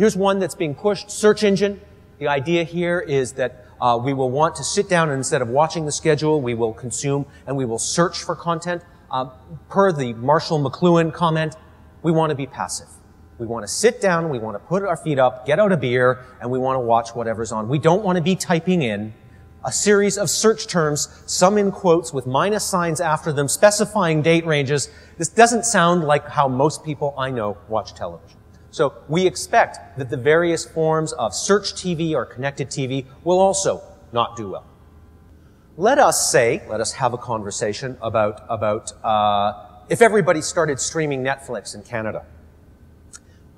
Here's one that's being pushed, search engine. The idea here is that we will want to sit down and instead of watching the schedule, we will consume and we will search for content. Per the Marshall McLuhan comment, we want to be passive. We want to sit down, we want to put our feet up, get out a beer, and we want to watch whatever's on. We don't want to be typing in a series of search terms, some in quotes with minus signs after them, specifying date ranges. This doesn't sound like how most people I know watch television. So we expect that the various forms of search TV or connected TV will also not do well. Let us have a conversation about if everybody started streaming Netflix in Canada.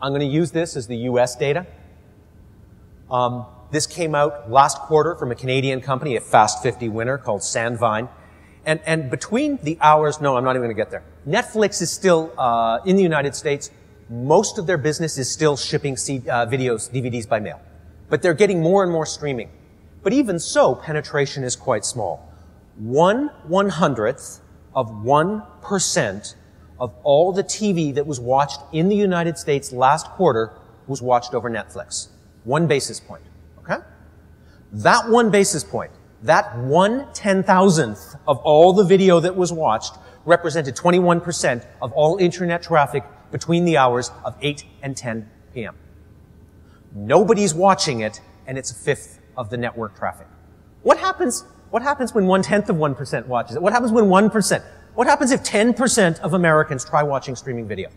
I'm going to use this as the US data. This came out last quarter from a Canadian company, a Fast 50 winner called Sandvine. And between the hours, no, I'm not even going to get there. Netflix is still, in the United States, most of their business is still shipping videos, DVDs by mail. But they're getting more and more streaming. But even so, penetration is quite small. 1/100th of 1% of all the TV that was watched in the United States last quarter was watched over Netflix. 1 basis point. Okay? That 1 basis point, that 1/10,000th of all the video that was watched represented 21% of all internet traffic between the hours of 8 and 10 p.m. Nobody's watching it, and it's a fifth of the network traffic. What happens when 1/10 of 1% watches it? What happens when 1%? What happens if 10% of Americans try watching streaming video?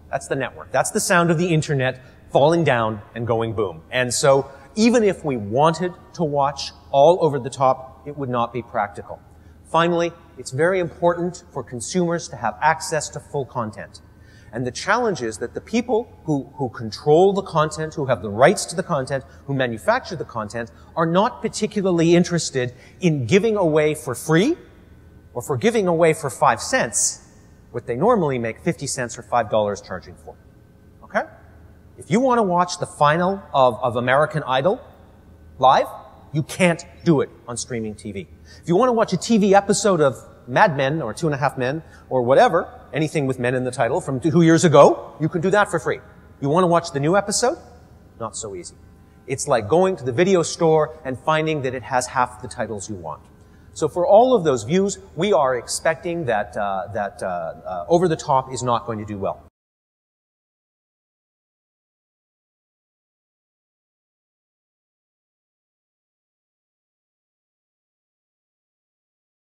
That's the network. That's the sound of the internet falling down and going boom. And so, even if we wanted to watch all over the top, it would not be practical. Finally, it's very important for consumers to have access to full content. And the challenge is that the people who control the content, who have the rights to the content, who manufacture the content, are not particularly interested in giving away for free or for giving away for 5 cents what they normally make 50 cents or $5 charging for. Okay? If you want to watch the final of American Idol live, you can't do it on streaming TV. If you want to watch a TV episode of Mad Men or 2.5 Men or whatever, anything with men in the title from 2 years ago, you can do that for free. You want to watch the new episode? Not so easy. It's like going to the video store and finding that it has half the titles you want. So for all of those views, we are expecting that over the top is not going to do well.